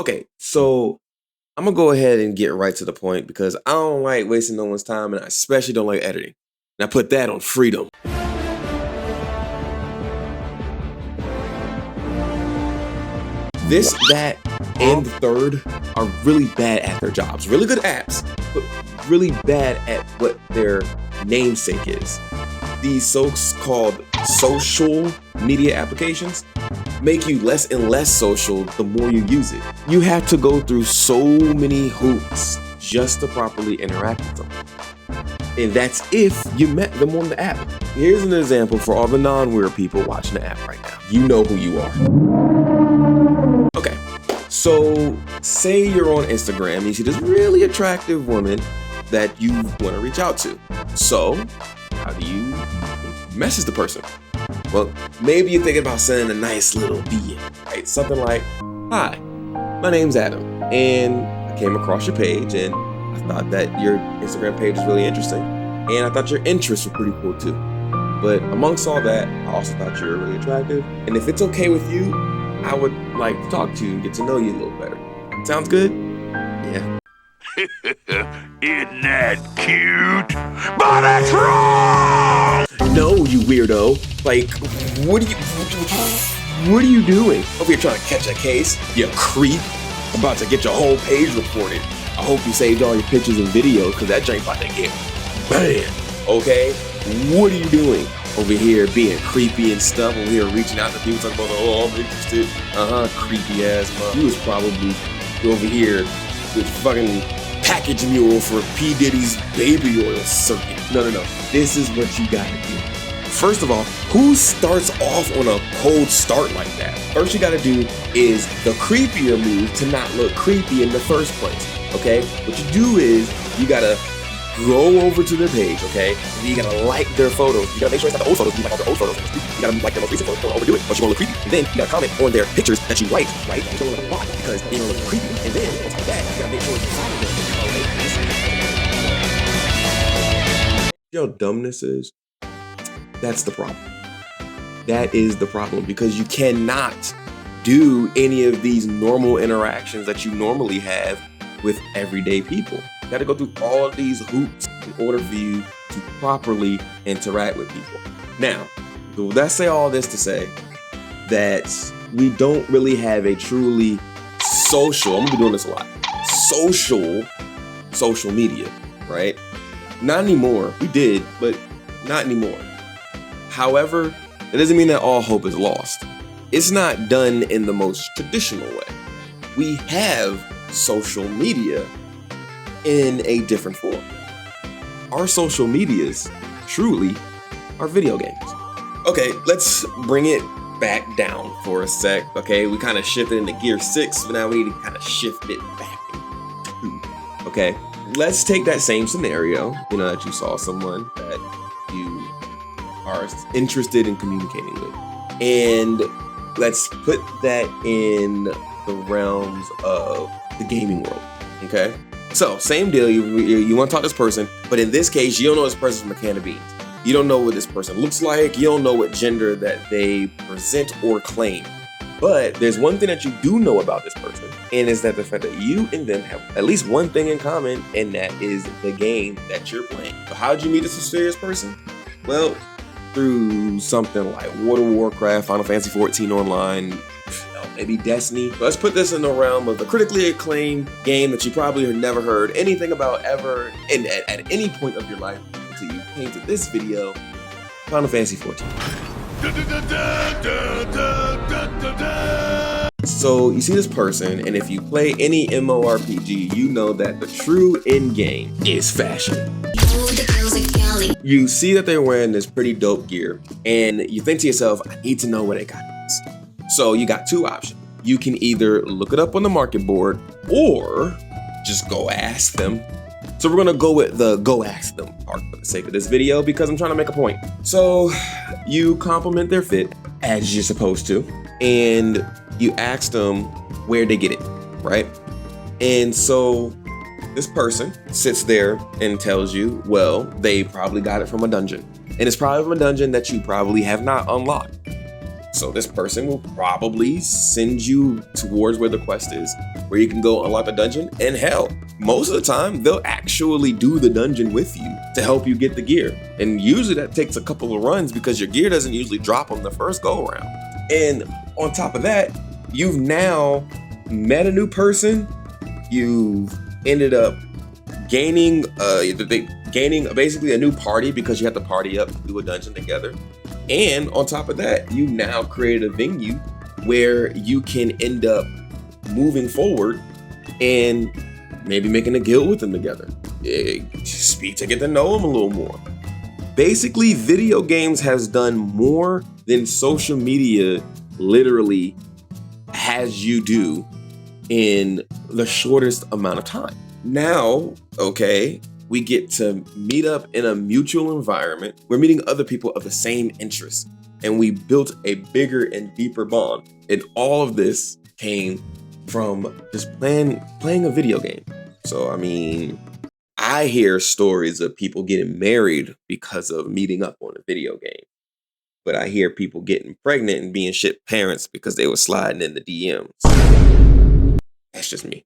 Okay, so I'm gonna go ahead and get right to the point because I don't like wasting no one's time, and I especially don't like editing. And I put that on freedom. This, that, and the third are really bad at their jobs. Really good apps, but really bad at what their namesake is. These so-called social media applications make you less and less social the more you use it. You have to go through so many hoops just to properly interact with them. And that's if you met them on the app. Here's an example for all the non-weird people watching the app right now. You know who you are. Okay, so say you're on Instagram and you see this really attractive woman that you want to reach out to. So, how do you message the person? Well, maybe you're thinking about sending a nice little DM, right? Something like, "Hi, my name's Adam, and I came across your page, and I thought that your Instagram page is really interesting, and I thought your interests were pretty cool too. But amongst all that, I also thought you were really attractive, and if it's okay with you, I would like to talk to you and get to know you a little better. Sounds good?" Yeah. Isn't that cute? But it's wrong! No, you weirdo. Like, what are you doing? Hope you're trying to catch a case, you creep. About to get your whole page reported. I hope you saved all your pictures and videos, because that joint about to get banned. Okay? What are you doing? Over here being creepy and stuff, over here reaching out to people talking about, "Oh, I'm interested." Creepy ass mom. You was probably over here with fucking package mule for P. Diddy's baby oil circuit. No. This is what you gotta do. First of all, who starts off on a cold start like that? First you gotta do is the creepier move to not look creepy in the first place, okay? What you do is you gotta go over to their page, okay? And you gotta like their photos. You gotta make sure it's not the old photos. You like all their old photos. You gotta like their most recent photos. Don't overdo it, but you wanna look creepy. And then you gotta comment on their pictures that you like, right? You don't wanna look because you don't look creepy. And then on top of that, you gotta make sure you follow them. You know how dumb this is? That's the problem. That is the problem, because you cannot do any of these normal interactions that you normally have with everyday people. You gotta go through all of these hoops in order for you to properly interact with people. Now, let's say all this to say that we don't really have a truly social, I'm gonna be doing this a lot, social media, right? Not anymore. We did, but not anymore. However, it doesn't mean that all hope is lost. It's not done in the most traditional way. We have social media in a different form. Our social medias truly are video games. Okay, let's bring it back down for a sec. Okay, we kind of shifted into gear 6, but now we need to kind of shift it back into 2. Okay, let's take that same scenario, that you saw someone that you are interested in communicating with, and let's put that in the realms of the gaming world. Okay, so same deal. You want to talk to this person, but in this case, you don't know this person from a can of beans. You don't know what this person looks like. You don't know what gender that they present or claim. But there's one thing that you do know about this person, and is that the fact that you and them have at least one thing in common, and that is the game that you're playing. So how did you meet this mysterious person? Well, through something like World of Warcraft, Final Fantasy 14 online, maybe Destiny. Let's put this in the realm of the critically acclaimed game that you probably have never heard anything about ever, and at any point of your life until you came to this video, Final Fantasy 14. So you see this person, and if you play any MMORPG, you know that the true end game is fashion. You see that they're wearing this pretty dope gear, and you think to yourself, I need to know where they got this. So you got two options. You can either look it up on the market board, or just go ask them. So we're gonna go with the go ask them part for the sake of this video, because I'm trying to make a point. So you compliment their fit as you're supposed to, and you ask them where they get it, right? And so this person sits there and tells you, well, they probably got it from a dungeon. And it's probably from a dungeon that you probably have not unlocked. So this person will probably send you towards where the quest is, where you can go unlock the dungeon. And hell, most of the time, they'll actually do the dungeon with you to help you get the gear. And usually that takes a couple of runs because your gear doesn't usually drop on the first go around. And on top of that, you've now met a new person. You've ended up gaining basically a new party because you have to party up and do a dungeon together. And on top of that, you now created a venue where you can end up moving forward and maybe making a guild with them together. Speak to get to know them a little more. Basically, video games has done more than social media literally has you do in the shortest amount of time. Now, okay, we get to meet up in a mutual environment. We're meeting other people of the same interests, and we built a bigger and deeper bond. And all of this came from just playing a video game. So, I mean, I hear stories of people getting married because of meeting up on a video game. But I hear people getting pregnant and being shit parents because they were sliding in the DMs. That's just me.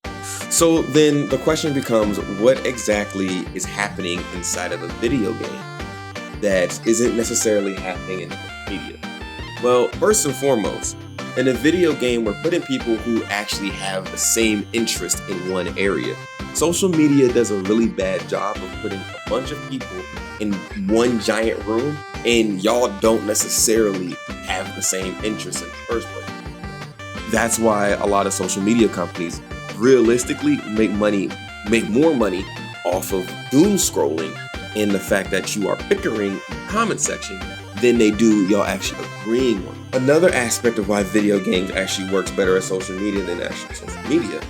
So then the question becomes, what exactly is happening inside of a video game that isn't necessarily happening in media? Well, first and foremost, in a video game, we're putting people who actually have the same interest in one area. Social media does a really bad job of putting a bunch of people in one giant room, and y'all don't necessarily have the same interest in the first place. That's why a lot of social media companies realistically make more money off of doom scrolling and the fact that you are bickering in the comment section than they do y'all actually agreeing on. Another aspect of why video games actually works better as social media than actual social media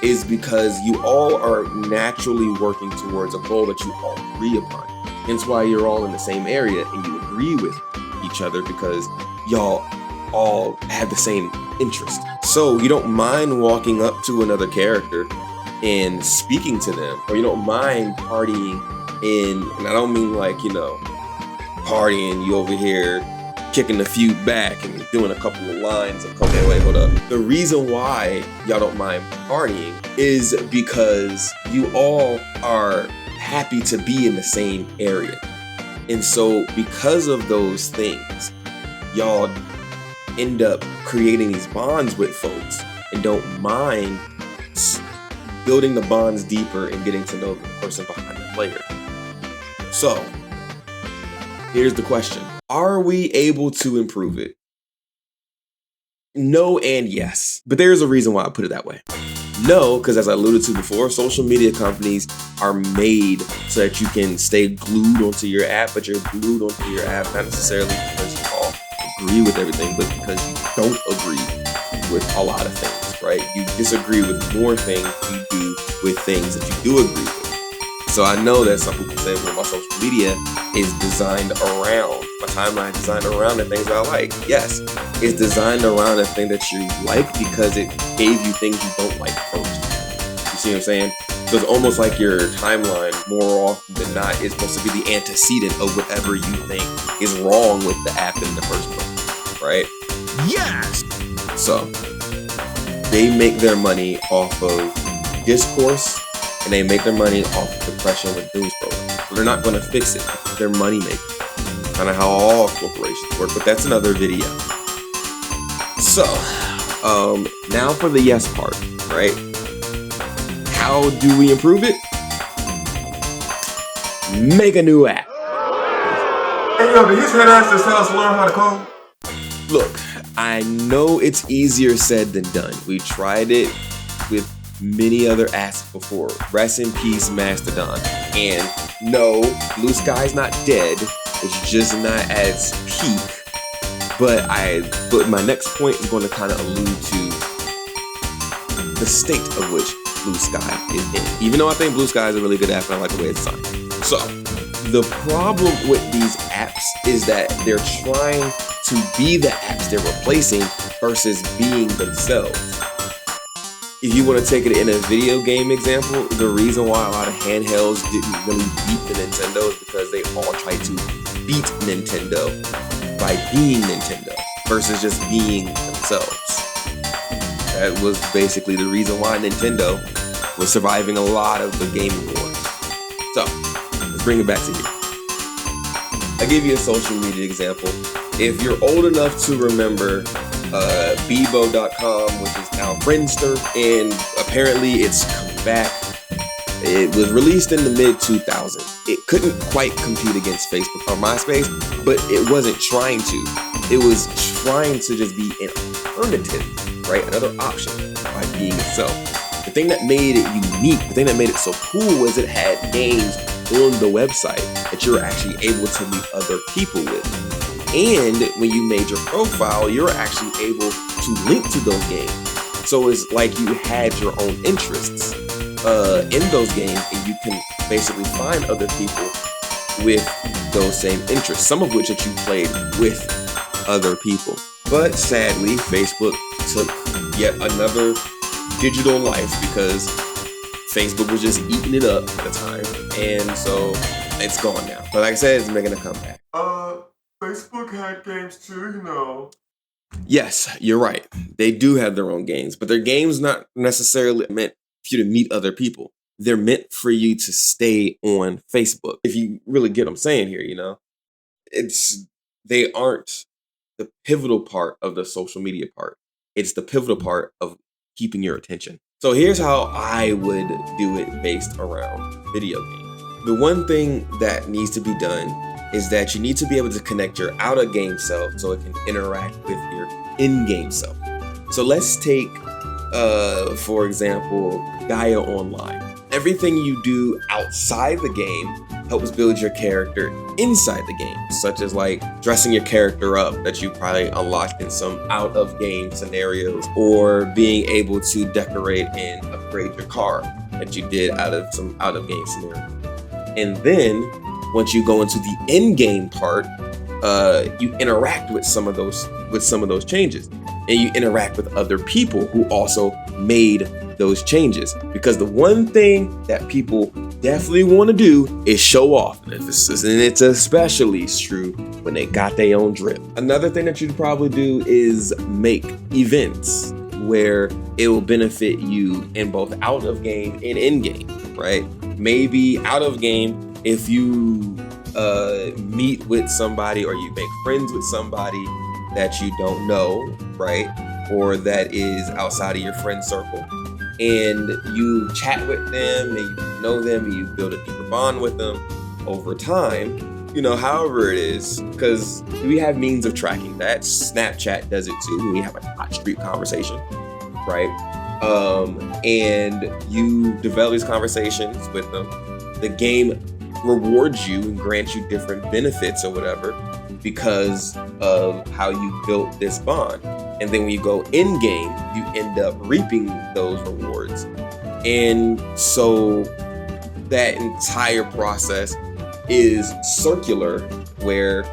is because you all are naturally working towards a goal that you all agree upon. Hence why you're all in the same area and you agree with each other because y'all all have the same interest. So you don't mind walking up to another character and speaking to them, or you don't mind partying and I don't mean like, partying, you over here kicking the feud back and doing a couple of lines of, okay, wait, hold up. The reason why y'all don't mind partying is because you all are happy to be in the same area. And so because of those things, y'all end up creating these bonds with folks and don't mind building the bonds deeper and getting to know the person behind the player. So, here's the question. Are we able to improve it? No and yes. But there's a reason why I put it that way. No, because as I alluded to before, social media companies are made so that you can stay glued onto your app, but you're glued onto your app not necessarily because you all agree with everything, but because you don't agree with a lot of things, right? You disagree with more things than you do with things that you do agree with. So I know that some people say, well, my social media is designed around, my timeline is designed around the things I like. Yes, it's designed around the thing that you like because it gave you things you don't like first. You see what I'm saying? So it's almost like your timeline, more often than not, is supposed to be the antecedent of whatever you think is wrong with the app in the first place, right? Yes! So they make their money off of discourse, and they make their money off of depression with doom scrolling. So they're not going to fix it. They're money making. Kind of how all corporations work, but that's another video. So, now for the yes part, right? How do we improve it? Make a new app. Hey, yo, did his head ass just tell us to learn how to code? Look, I know it's easier said than done. We tried it with many other apps before. Rest in peace, Mastodon. And no, Blue Sky's not dead. It's just not at its peak. But my next point is going to kind of allude to the state of which Blue Sky is in. Even though I think Blue Sky is a really good app and I like the way it's designed. So, the problem with these apps is that they're trying to be the apps they're replacing versus being themselves. If you want to take it in a video game example, the reason why a lot of handhelds didn't really beat the Nintendo is because they all tried to beat Nintendo by being Nintendo. versus just being themselves. That was basically the reason why Nintendo was surviving a lot of the gaming wars. So, let's bring it back to you. I'll give you a social media example. If you're old enough to remember Bebo.com, which is now Friendster, and apparently it's come back. It was released in the mid-2000s. It couldn't quite compete against Facebook or MySpace, but it wasn't trying to. It was trying to just be an alternative, right? Another option by being itself. The thing that made it unique, the thing that made it so cool was it had games on the website that you're actually able to meet other people with. And when you made your profile, you're actually able to link to those games. So it's like you had your own interests in those games, and you can basically find other people with those same interests, some of which that you played with other people. But sadly, Facebook took yet another digital life because Facebook was just eating it up at the time, and so it's gone now. But like I said, it's making a comeback. Facebook had games too, you know. Yes, you're right. They do have their own games, but their games not necessarily meant for you to meet other people. They're meant for you to stay on Facebook. If you really get what I'm saying here, you know, they aren't the pivotal part of the social media part. It's the pivotal part of keeping your attention. So here's how I would do it based around video games. The one thing that needs to be done is that you need to be able to connect your out-of-game self so it can interact with your in-game self. So let's take, for example, Gaia Online. Everything you do outside the game helps build your character inside the game, such as like dressing your character up that you probably unlocked in some out-of-game scenarios, or being able to decorate and upgrade your car that you did out of some out-of-game scenario. And then once you go into the in-game part, you interact with some of those changes, and you interact with other people who also made those changes. Because the one thing that people definitely want to do is show off, and it's especially true when they got their own drip. Another thing that you'd probably do is make events where it will benefit you in both out of game and in game, right? Maybe out of game, if you meet with somebody or you make friends with somebody that you don't know, right? Or that is outside of your friend circle, and you chat with them and you know them and you build a deeper bond with them over time, you know, however it is, because we have means of tracking that. Snapchat does it too. We have a hot street conversation, right? And you develop these conversations with them. The game rewards you and grants you different benefits or whatever because of how you built this bond. And then when you go in game, you end up reaping those rewards. And so that entire process is circular, where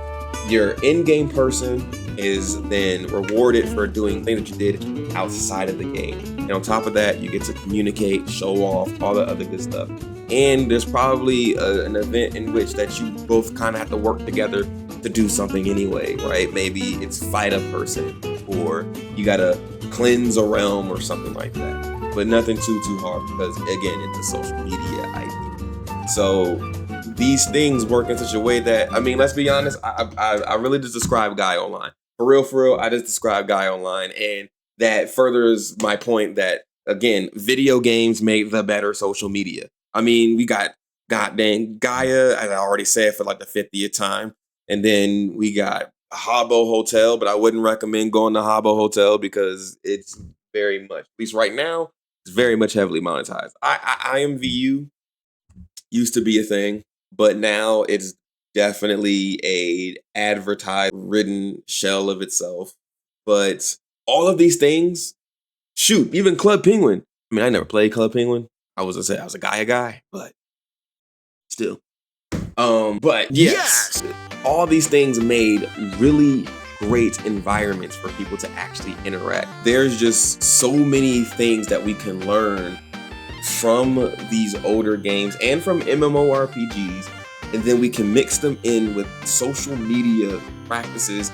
your in-game person is then rewarded for doing things that you did outside of the game. And on top of that, you get to communicate, show off, all the other good stuff. And there's probably an event in which that you both kind of have to work together to do something anyway, right? Maybe it's fight a person, or you gotta cleanse a realm or something like that. But nothing too hard, because again, it's a social media idea. So these things work in such a way that, I mean, let's be honest, I really just describe Gaia Online. For real, I just describe Gaia Online, and that furthers my point that, again, video games make the better social media. I mean, we got goddamn Gaia, as I already said for like the 50th time. And then we got Habbo Hotel, but I wouldn't recommend going to Habbo Hotel because it's very much, at least right now, it's very much heavily monetized. IMVU used to be a thing, but now it's definitely a advertised written shell of itself. But all of these things, shoot, even Club Penguin. I mean, I never played Club Penguin. I was a Gaia guy, but still. But yes, all these things made really great environments for people to actually interact. There's just so many things that we can learn from these older games and from MMORPGs, and then we can mix them in with social media practices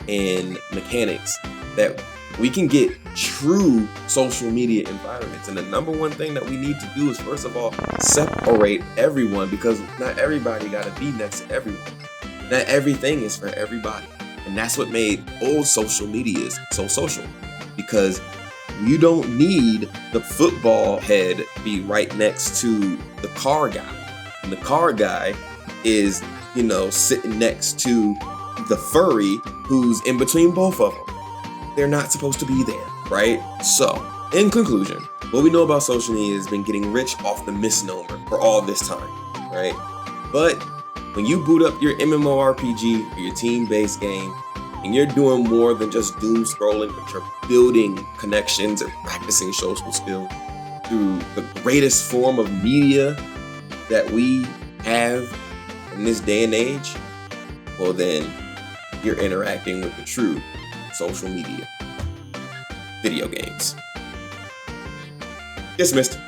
and mechanics that we can get true social media environments. And the number one thing that we need to do is, first of all, separate everyone, because not everybody got to be next to everyone. Not everything is for everybody. And that's what made old social media so social, because you don't need the football head be right next to the car guy. And the car guy is, sitting next to the furry who's in between both of them. They're not supposed to be there, right? So, in conclusion, what we know about social media has been getting rich off the misnomer for all this time, right? But when you boot up your MMORPG or your team-based game, and you're doing more than just doom scrolling, but you're building connections and practicing social skills through the greatest form of media that we have in this day and age, well then, you're interacting with the true social media. Video games. Dismissed.